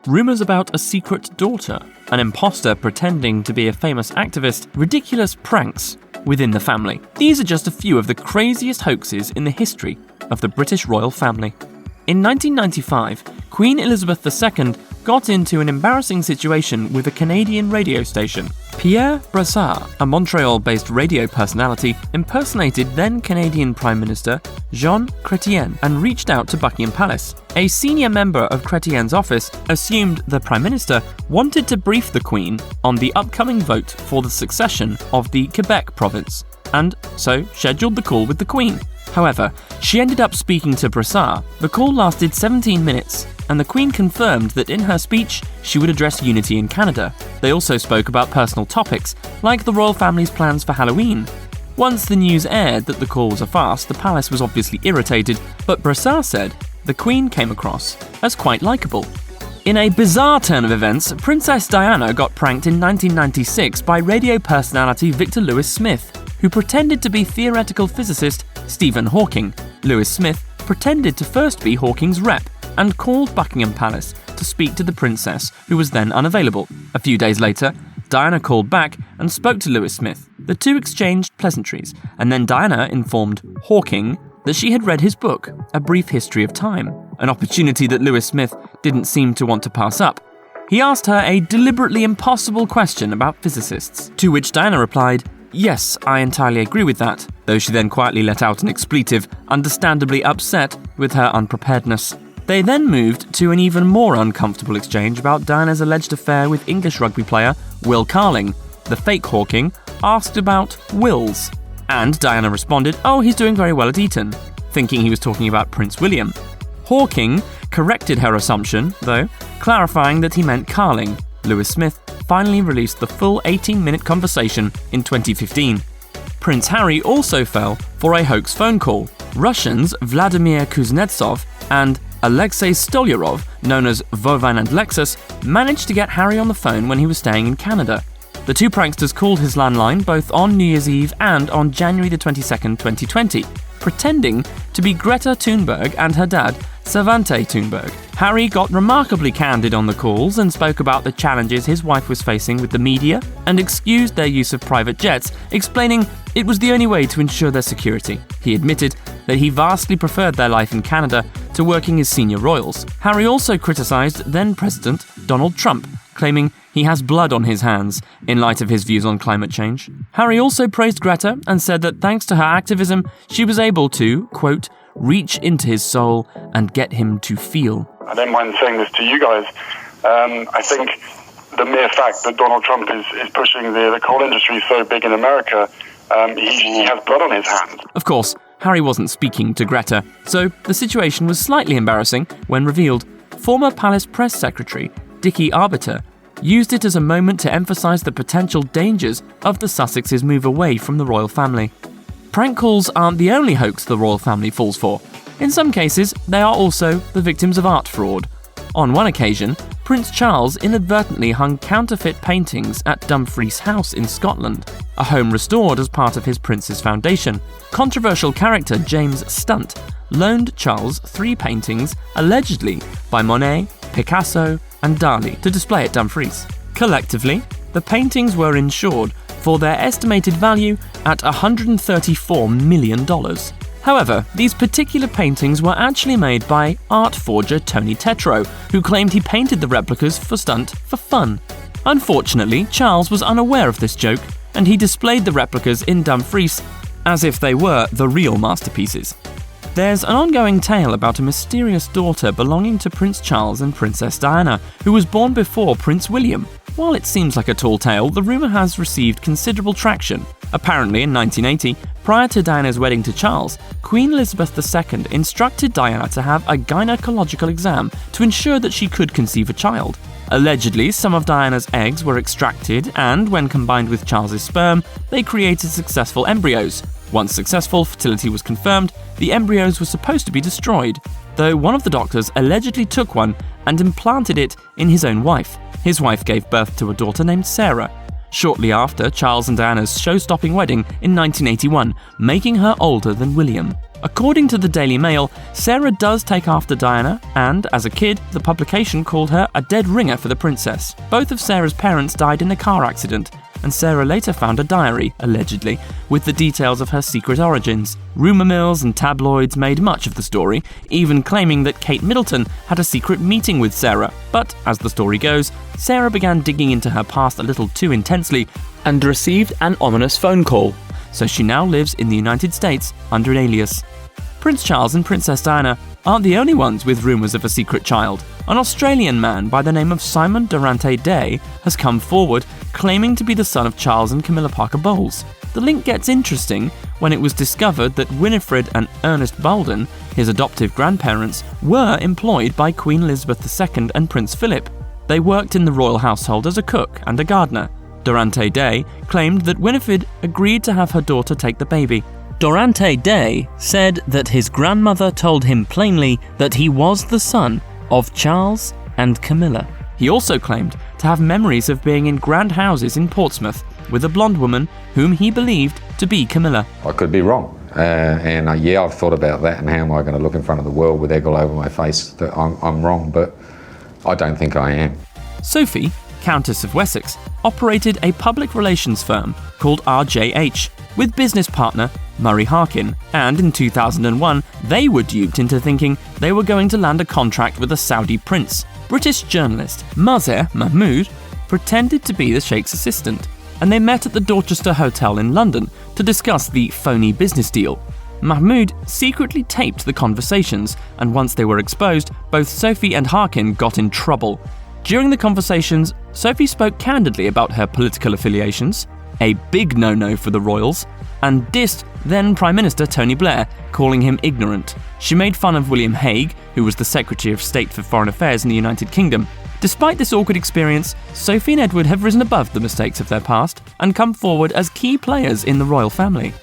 rumours about a secret daughter, an imposter pretending to be a famous activist, ridiculous pranks within the family. These are just a few of the craziest hoaxes in the history of the British royal family. In 1995, Queen Elizabeth II got into an embarrassing situation with a Canadian radio station. Pierre Brassard, a Montreal-based radio personality, impersonated then-Canadian Prime Minister Jean Chrétien and reached out to Buckingham Palace. A senior member of Chrétien's office assumed the Prime Minister wanted to brief the Queen on the upcoming vote for the succession of the Quebec province, and so scheduled the call with the Queen. However, she ended up speaking to Brassard. The call lasted 17 minutes, and the Queen confirmed that in her speech, she would address unity in Canada. They also spoke about personal topics, like the royal family's plans for Halloween. Once the news aired that the call was a farce, the palace was obviously irritated, but Brassard said the Queen came across as quite likeable. In a bizarre turn of events, Princess Diana got pranked in 1996 by radio personality Victor Lewis Smith, who pretended to be theoretical physicist Stephen Hawking. Lewis Smith pretended to first be Hawking's rep and called Buckingham Palace to speak to the princess, who was then unavailable. A few days later, Diana called back and spoke to Lewis Smith. The two exchanged pleasantries, and then Diana informed Hawking that she had read his book, A Brief History of Time, an opportunity that Lewis Smith didn't seem to want to pass up. He asked her a deliberately impossible question about physicists, to which Diana replied, "Yes, I entirely agree with that," though she then quietly let out an expletive, understandably upset with her unpreparedness. They then moved to an even more uncomfortable exchange about Diana's alleged affair with English rugby player Will Carling. The fake Hawking asked about Will's, and Diana responded, "Oh, he's doing very well at Eton," thinking he was talking about Prince William. Hawking corrected her assumption, though, clarifying that he meant Carling. Lewis Smith finally released the full 18-minute conversation in 2015. Prince Harry also fell for a hoax phone call. Russians Vladimir Kuznetsov and Alexei Stolyarov, known as Vovin and Lexus, managed to get Harry on the phone when he was staying in Canada. The two pranksters called his landline both on New Year's Eve and on January the 22nd, 2020, pretending to be Greta Thunberg and her dad, Svante Thunberg. Harry got remarkably candid on the calls and spoke about the challenges his wife was facing with the media and excused their use of private jets, explaining it was the only way to ensure their security. He admitted that he vastly preferred their life in Canada to working as senior royals. Harry also criticised then-President Donald Trump, claiming he has blood on his hands in light of his views on climate change. Harry also praised Greta and said that thanks to her activism, she was able to, quote, reach into his soul and get him to feel. I don't mind saying this to you guys. I think the mere fact that Donald Trump is pushing the coal industry so big in America, he has blood on his hands. Of course, Harry wasn't speaking to Greta, so the situation was slightly embarrassing when revealed. Former Palace Press Secretary Dickie Arbiter used it as a moment to emphasise the potential dangers of the Sussexes' move away from the royal family. Prank calls aren't the only hoax the royal family falls for. In some cases, they are also the victims of art fraud. On one occasion, Prince Charles inadvertently hung counterfeit paintings at Dumfries House in Scotland, a home restored as part of his Prince's Foundation. Controversial character James Stunt loaned Charles 3 paintings allegedly by Monet, Picasso, and Dali to display at Dumfries. Collectively, the paintings were insured for their estimated value at $134 million. However, these particular paintings were actually made by art forger Tony Tetreault, who claimed he painted the replicas for Stunt for fun. Unfortunately, Charles was unaware of this joke, and he displayed the replicas in Dumfries as if they were the real masterpieces. There's an ongoing tale about a mysterious daughter belonging to Prince Charles and Princess Diana, who was born before Prince William. While it seems like a tall tale, the rumour has received considerable traction. Apparently, in 1980, prior to Diana's wedding to Charles, Queen Elizabeth II instructed Diana to have a gynecological exam to ensure that she could conceive a child. Allegedly, some of Diana's eggs were extracted, and when combined with Charles's sperm, they created successful embryos. Once successful, fertility was confirmed, the embryos were supposed to be destroyed, though one of the doctors allegedly took one and implanted it in his own wife. His wife gave birth to a daughter named Sarah. Shortly after Charles and Diana's show-stopping wedding in 1981, making her older than William. According to the Daily Mail, Sarah does take after Diana, and as a kid, the publication called her a dead ringer for the princess. Both of Sarah's parents died in a car accident, and Sarah later found a diary, allegedly, with the details of her secret origins. Rumour mills and tabloids made much of the story, even claiming that Kate Middleton had a secret meeting with Sarah. But, as the story goes, Sarah began digging into her past a little too intensely and received an ominous phone call. So she now lives in the United States under an alias. Prince Charles and Princess Diana aren't the only ones with rumours of a secret child. An Australian man by the name of Simon Durante Day has come forward claiming to be the son of Charles and Camilla Parker Bowles. The link gets interesting when it was discovered that Winifred and Ernest Bolden, his adoptive grandparents, were employed by Queen Elizabeth II and Prince Philip. They worked in the royal household as a cook and a gardener. Durante Day claimed that Winifred agreed to have her daughter take the baby. Durante Day said that his grandmother told him plainly that he was the son of Charles and Camilla. He also claimed to have memories of being in grand houses in Portsmouth with a blonde woman whom he believed to be Camilla. I could be wrong, and I've thought about that and how am I going to look in front of the world with egg all over my face that I'm wrong, but I don't think I am. Sophie, Countess of Wessex, operated a public relations firm called RJH with business partner Murray Harkin, and in 2001 they were duped into thinking they were going to land a contract with a Saudi prince. British journalist Mazer Mahmood pretended to be the Sheikh's assistant, and they met at the Dorchester Hotel in London to discuss the phony business deal. Mahmood secretly taped the conversations, and once they were exposed, both Sophie and Harkin got in trouble. During the conversations, Sophie spoke candidly about her political affiliations, a big no-no for the royals, and dissed then Prime Minister Tony Blair, calling him ignorant. She made fun of William Hague, who was the Secretary of State for Foreign Affairs in the United Kingdom. Despite this awkward experience, Sophie and Edward have risen above the mistakes of their past and come forward as key players in the royal family.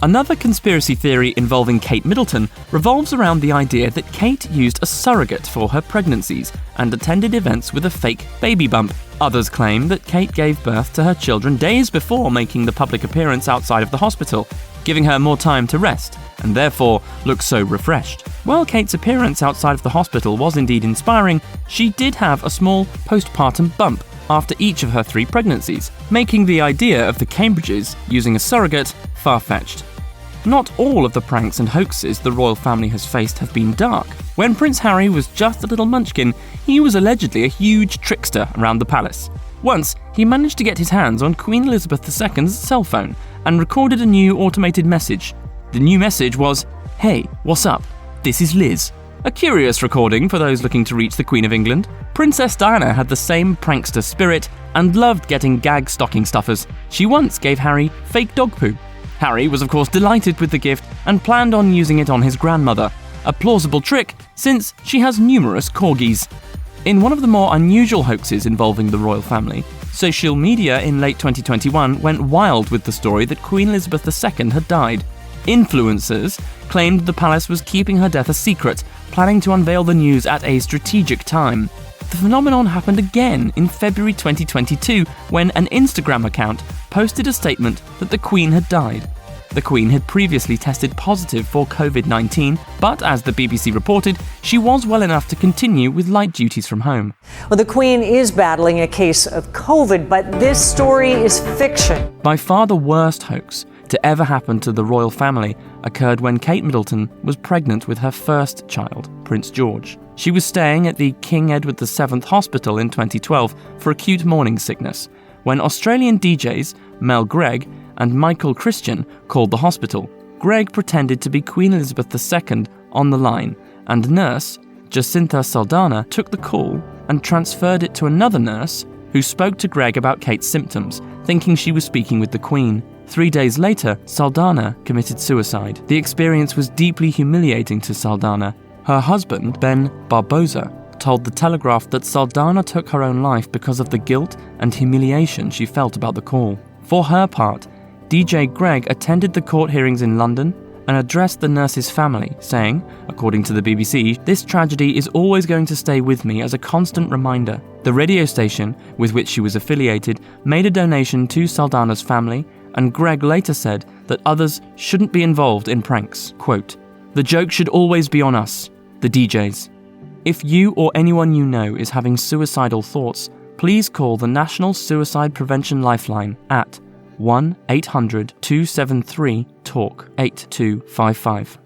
Another conspiracy theory involving Kate Middleton revolves around the idea that Kate used a surrogate for her pregnancies and attended events with a fake baby bump. Others claim that Kate gave birth to her children days before making the public appearance outside of the hospital, giving her more time to rest and therefore look so refreshed. While Kate's appearance outside of the hospital was indeed inspiring, she did have a small postpartum bump after each of her 3 pregnancies, making the idea of the Cambridges using a surrogate far-fetched. Not all of the pranks and hoaxes the royal family has faced have been dark. When Prince Harry was just a little munchkin, he was allegedly a huge trickster around the palace. Once, he managed to get his hands on Queen Elizabeth II's cell phone and recorded a new automated message. The new message was, "Hey, what's up? This is Liz." A curious recording for those looking to reach the Queen of England. Princess Diana had the same prankster spirit and loved getting gag stocking stuffers. She once gave Harry fake dog poo. Harry was of course delighted with the gift and planned on using it on his grandmother, a plausible trick since she has numerous corgis. In one of the more unusual hoaxes involving the royal family, social media in late 2021 went wild with the story that Queen Elizabeth II had died. Influencers claimed the palace was keeping her death a secret, planning to unveil the news at a strategic time. The phenomenon happened again in February 2022 when an Instagram account posted a statement that the Queen had died. The Queen had previously tested positive for COVID-19, but as the BBC reported, she was well enough to continue with light duties from home. Well, the Queen is battling a case of COVID, but this story is fiction. By far the worst hoax to ever happen to the royal family occurred when Kate Middleton was pregnant with her first child, Prince George. She was staying at the King Edward VII Hospital in 2012 for acute morning sickness, when Australian DJs Mel Gregg and Michael Christian called the hospital. Gregg pretended to be Queen Elizabeth II on the line, and nurse Jacinta Saldana took the call and transferred it to another nurse who spoke to Gregg about Kate's symptoms, thinking she was speaking with the Queen. 3 days later, Saldana committed suicide. The experience was deeply humiliating to Saldana. Her husband, Ben Barbosa, told The Telegraph that Saldana took her own life because of the guilt and humiliation she felt about the call. For her part, DJ Gregg attended the court hearings in London and addressed the nurse's family, saying, according to the BBC, "This tragedy is always going to stay with me as a constant reminder." The radio station with which she was affiliated made a donation to Saldana's family, and Gregg later said that others shouldn't be involved in pranks. Quote, The joke should always be on us, the DJs. If you or anyone you know is having suicidal thoughts, please call the National Suicide Prevention Lifeline at 1-800-273-TALK 8255.